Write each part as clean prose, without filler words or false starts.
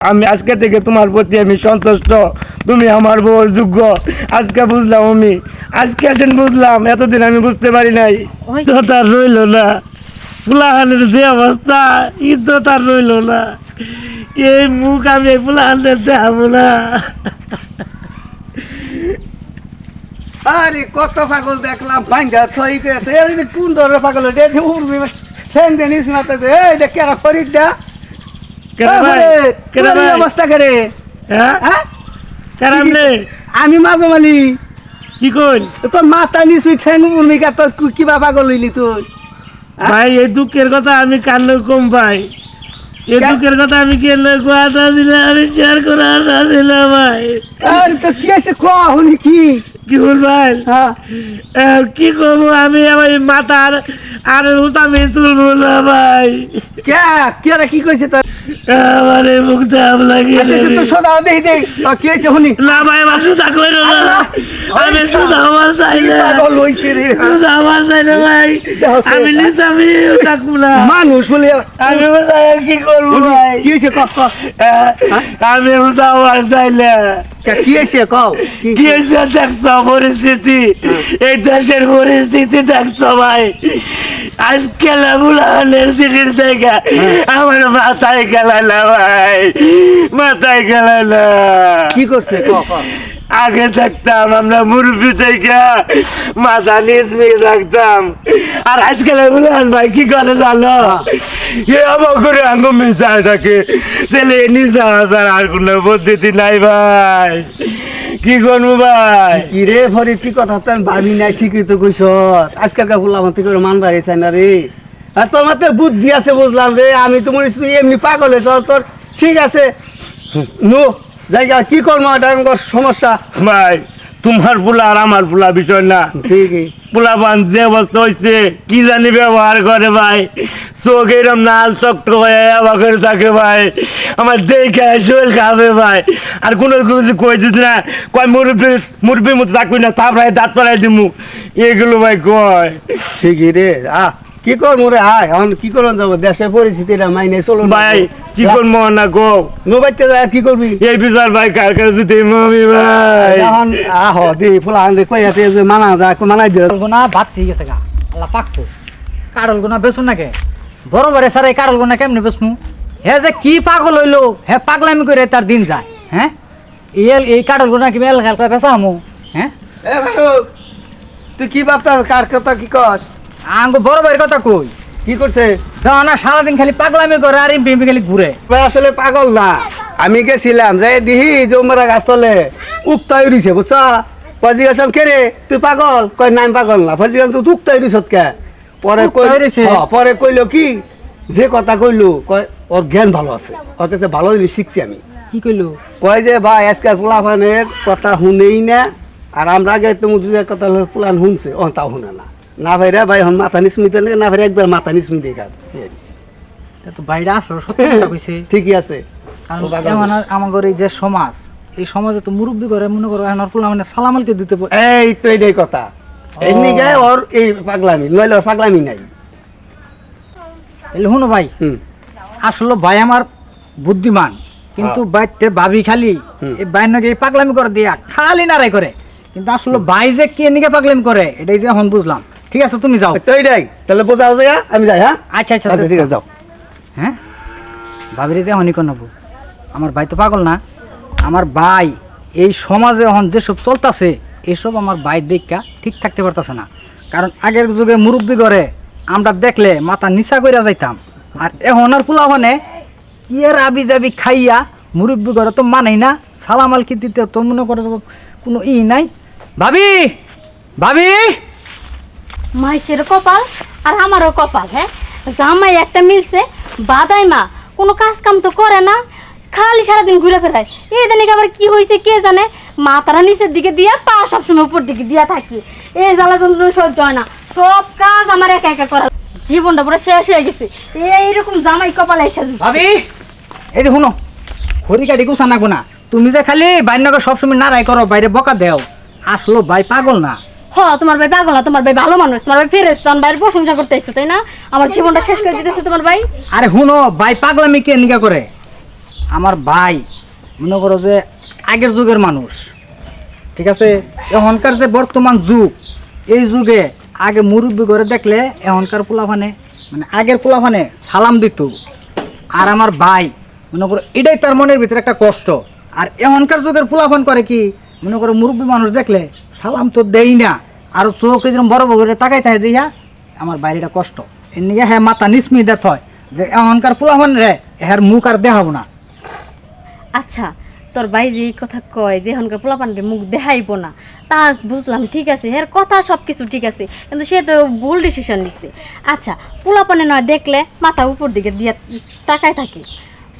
আমি আজকে থেকে তোমার প্রতি আমি সন্তুষ্ট, তুমি আমার বউর যোগ্য। আজকে বুঝলাম, আমি আজকে একদিন বুঝলাম, এতদিন আমি বুঝতে পারি নাই। ইজ্জত আর রইল না, ফুলাহানের যে অবস্থা, ইজ্জত আর রইল না। এই মুখ আমি ফুলাহানের দেখাবো না। আরে কত পাগল দেখলাম ভাঙ্গা থই গেছে। কোন ধরনের পাগল উড়বি ঠ্যাং দিয়ে নিস মাথাতে। এটা কেরা ফরিদ দা অবস্থা করে আমি মাজমালি কি কই তোর মাথা নিস ঠ্যাং উড়বি তোর কিবা পাগল হইলি তুই ভাই? এই দুঃখের কথা আমি কান্না কম ভাই, এই দুঃখের কথা আমি কেন কথা দিলাম, আমি শেয়ার করা ছিল ভাই। আরে তো কি আছে হুনি কি কি বল ভাই? কি করবো আমি, আমার মাথার আর আমি তুলবো না ভাই। কে কি কইছে তোর? আমার মুখটা লাগিয়ে সোজা দেখি দেই কি হয়েছে শুনি। না ভাই, আমার সুদা কইরো না, আমি সুদা আমার চাই না, সুদা আমার চাই না ভাই। আমি নিজামি থাকবো না, মানুষ বলে আমি কি করবো ভাই? কি হয়েছে আমি সুদা আমার চাই না। কি হয়েছে কও কি হয়েছে দেখছ পরিস্থিতি, এই দেশের পরিস্থিতি দেখছ ভাই। আজকে বুলানের দিকের থেকে আমার মাথায় গেলায় না ভাই, মাথায় গেলায় না। কি করছে আগে থাকতাম আমরা মুরব্বী থেকে মাথা নিচমি রাখতাম, আর আজকাল বুলান ভাই কি করে জানো, এ আমার করে আঙ্গ মিশায় থাকে, তাহলে নিজা হাজার আর কোনো পদ্ধতি নাই ভাই। কি করবো ভাই? কি রে ফরিদ, কি কথা তো আমি ভাবি নাই। ঠিকই তো কইস, আজকালকার ফুল আমার থেকে মান বাড়িয়েছে না রে। আর তোর মাতে বুদ্ধি আছে বুঝলাম রে, আমি তো মনে হচ্ছে এমনি পাগল হয়েছ তোর। ঠিক আছে নো জায়গা কি করবো, এটা সমস্যা ভাই। তোমার পোলা আর আমার পোলা বিষয় না, ঠিকই পোলা পান যে অবস্থা হয়েছে কি জানি ব্যবহার করে ভাই, চোখ এরম নাল চক্র হয়ে করে থাকে ভাই, আমার দেখে শরীর খাবে ভাই। আর কোনো কিছু কইছিস না, কয় মুরব্বীর মতো থাকবি না, তারপরে দাঁত পাড়াই দিমু, এগুলো ভাই কয়। ঠিকই রে। কি করবো রে, এখন কি করবো যাবো, দেশের পরিস্থিতিটা মাইনে চলো ভাই। কি করবো না গো, নোবাইতে যায় কি করবি? এই বিচার ভাই কার কাছে দিই মমি ভাই। এখন দি ফুলা কইয়াতে যে মানা যায় মানাই দিও গোনা ভাত ঠিক আছে গা আল্লাহ পাকতো। কারল গোনা বেসুন নাকি বড় বড় স্যার, এই কারল গোনা কেমনে বেসমু? হে যে কি পাগল হইলো, হে পাগলামি করে তার দিন যায়। হ্যাঁ এই কারল গোনা কি মেল খেল করে বেসা আমু? হ্যাঁ তুই কি ভাবতা, কার কথা কি কস? আঙ্গো বড় ভাইয়ের কথা কই। কি করছে? না সারাদিন খালি পাগলামি করে আর এমপি খালি ঘুরে। আসলে পাগল না, আমি গেছিলাম যাই দিহি জমরা গাছ তলে উক্তাই রইছে বুঝছ। জিজ্ঞাসা কে রে তুই পাগল? কয় নাই পাগল না। জিজ্ঞাসা তুই উক্তাই রইছ কে? পরে কইলো কি যে কথা কইলো, কয় ওর জ্ঞান ভালো আছে, ওর কাছে ভালো জিনিস শিখছি আমি। কি কইলো? কয় যে ভাই আজকাল পোলাপানের কথা শুনেই না, আর আমরা আগে তুমি দুই কথা পোলান শুনছে, ও তাও শুনে না। না ভাই রে ভাই মাথা নিচমিতে না ভাই একবার মাথা নিচমি দেখা তো বাইরে আসো সত্যি কথা কইছে। ঠিকই আছে। আমার এই যে সমাজ, এই সমাজে তো মুরব্বী করে মনে করো এখন পোলা মানে সালামালকে দিতে। এই তো এইটাই কথা, এমনি গায়ে ওর এই পাগলামি, নইলে ওর পাগলামি নাই। এলে শুনো ভাই, আসলে ভাই আমার বুদ্ধিমান, কিন্তু বাইতে ভাবি খালি এই বাইর নাকি এই পাগলামি করে দিয়া খালি নাড়াই করে, কিন্তু আসলে ভাই যে কে নিকে পাগলামি করে এটাই যে এখন বুঝলাম। ঠিক আছে তুমি যাও। তো এইটাই তাহলে বোঝাও যে আমি যাই। হ্যাঁ আচ্ছা আচ্ছা ঠিক আছে যাও। হ্যাঁ ভাবিরে যে হনি নেবো, আমার ভাই তো পাগল না। আমার ভাই এই সমাজে এখন যেসব চলতেছে এসব আমার ভাই দেখা ঠিক থাকতে পারতেছে না। কারণ আগের যুগে মুরব্বী করে আমরা দেখলে মাথা নিচা করে যাইতাম, আর এখন আর পোলাপানে কি আর আবি যাবি খাইয়া মুরব্বী করে তো মানেই না, সালামাল কি দিতে তো মনে করে কোনো নাই। ভাবি ভাবি মাইসের কপাল আর আমারও কপাল। হ্যাঁ জামাই একটা মিলছে, বাদাই মা কোনো কাজ কাম তো করে না, খালি সারাদিন ঘুরে ফেরায়। এই দিনে আবার কি হয়েছে কে জানে, মাথাটা নিচের দিকে দিয়া পা সবসময় উপর দিকে দিয়া থাকি। এই জ্বালা যন্ত্রণা সহ্য হয় না, সব কাজ আমার একা একা করা, জীবনটা পুরো শেষ হয়ে গেছে। এইরকম জামাই কপালে এসে ভাবি এই যে শুনো, খড়ি কাটি গুছা নাগো না। তুমি যে খালি বাইরে সবসময় নাড়াই করো, বাইরে বকা দেও, আসলো ভাই পাগল না। তোমার ভাই পাগল না, তোমার ভাই ভালো মানুষ, তোমার ভাই ফেরেস, তোমার ভাইয়ের প্রশংসা করতে এসেছে তাই না? আমার জীবনটা শেষ করে দিতেছে তোমার ভাই। আরে শুনো, ভাই পাগলামি কে নিকা করে? আমার ভাই মনে করো যে আগের যুগের মানুষ, ঠিক আছে? এখনকার যে বর্তমান যুগ, এই যুগে আগে মুরব্বী করে দেখলে এখনকার পোলাপানে মানে আগের পোলাপানে সালাম দিত। আর আমার ভাই মনে করো এটাই তার মনের ভিতরে একটা কষ্ট। আর এখনকার যুগের পোলাপান করে কি, মনে করো মুরব্বী মানুষ দেখলে সালাম তো দেই না, আর চোখে যেরকম বড় বড় করে তাকাই থাকে দিয়া আমার বাইরেটা কষ্ট। এর নিয়ে হ্যাঁ মাথা নিসমি দেখ হয় যে এখনকার পোলাপান রে হ্যার মুখ আর দেখাবো না। আচ্ছা, তোর ভাই যে এই কথা কয় যে এখনকার পোলাপানকে মুখ দেখাইব না, তা বুঝলাম, ঠিক আছে, এর কথা সব কিছু ঠিক আছে, কিন্তু সে তো ভুল ডিসিশন নিচ্ছে। আচ্ছা, পোলাপানে নয় দেখলে মাথা উপর দিকে দিয়ে তাকায় থাকে,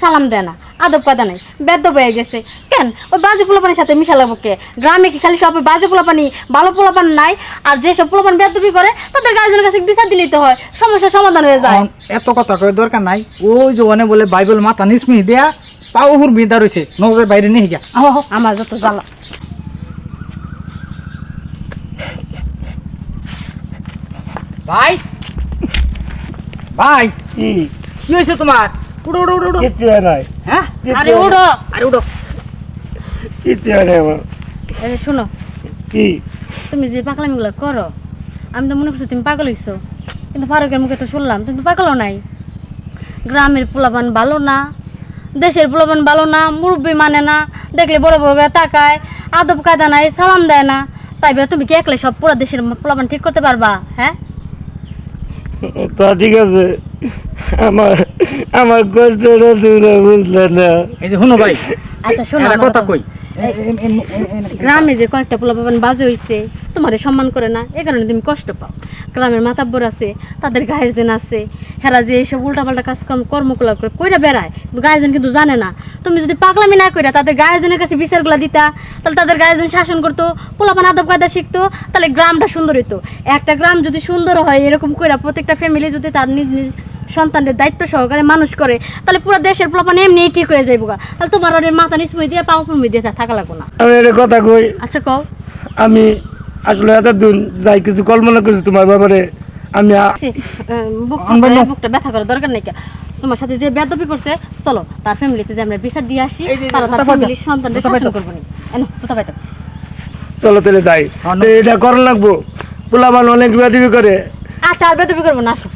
সালাম দেয় না, আদব কাদা নাই, বেদ্য হয়ে গেছে। কেন ওই বাজে পোলাপানের সাথে মিশালাবো কে? গ্রামে কি খালি সব বাজে পোলাপানি, ভালো পোলাপান নাই? আর যেসব পোলাপান বেদ্যবি করে তাদের গার্জেনের কাছে বিচার দিলেই তো হয়, সমস্যার সমাধান হয়ে যায়। এখন এত কথা কয়ে দরকার নাই। ওই যে অনে বলে বাইবেল মাথা নিসমি দেয়া পাও উপর বিদা রয়েছে, নজরের বাইরে নিয়ে গিয়া আমার যত জ্বালা। ভাই ভাই কি কি হয়েছে তোমার? উড়ো উড়ো উড়ো উড়ো। কিচ্ছু হয় নাই, হ্যাঁ আরে ওড়ো, আরে উড়ো। কিচ্ছু হয় নাই আমার। এই শোনো, কি তুমি যে পাগলামিগুলো করো, আমি তো মনে করছি তুমি পাগল হইছো, কিন্তু ফারুকের মুখে তো শুনলাম তুমি তো পাগলও নাই। গ্রামের পোলাপান ভালো না, দেশের পোলাপান ভালো না, মুরব্বী মানে না, দেখলে বড় বড় করে তাকায়, আদব কায়দা নাই, সালাম দেয় না। তাই বলে তুমি কি একলাই সব পুরো দেশের পোলাপান ঠিক করতে পারবা? হ্যাঁ, তা ঠিক আছে, আমার আমার কষ্টটা তোমরা বুঝলে না। এই যে শুনো ভাই, আচ্ছা শোনো একটা আমার কথা কথা। কই। গ্রামে যে কয়েকটা পোলাপান বাজে হইছে, তোমারে সম্মান করে না, এই কারণে তুমি কষ্ট পাও। গ্রামের মাতাব্বর আছে, তাদের গার্জেন আছে, হেরা যে এইসব উল্টাপাল্টা কর্মকলাপ করে কইরা বেড়ায়, গার্জেন কিন্তু জানে না। তুমি যদি পাগলামি না কইরা তাদের গার্জেনের কাছে বিচারগুলো দিতা, তাহলে তাদের গার্জেন শাসন করতো, পোলাপান আদব কায়দা শিখতো, তাহলে গ্রামটা সুন্দর হইতো। একটা গ্রাম যদি সুন্দর হয়, এরকম কইরা প্রত্যেকটা ফ্যামিলি যদি তার নিজ নিজ সন্তানদের দায়িত্ব সহকারে মানুষ করে, তাহলে পুরো দেশের পোলাপান এমনি ঠিক হয়ে যাইব। তাহলে তোমার আর মাথা নিচমই দিয়ে পা উপর দিয়ে থাকা লাগবো না। আমি একটা কথা কই, আচ্ছা কও। আমি আসলে এতদিন যাই কিছু কল্পনা করছি তোমার ব্যাপারে, আমি বুকটা ব্যথা করে দরকার নেই। তোমার সাথে যে বেদবি করছে, চলো তার ফ্যামিলিতে যে আমরা বিচার দিয়ে আসি, তারা তার ফ্যামিলির সন্তানদের শাসন করবো না। এনো কোথা পাইতো? চলো তাহলে যাই, এটা করার লাগবো। পোলাপান অনেক বেয়াদবি করে। আচ্ছা, আর বেদবি করবো না, আসো।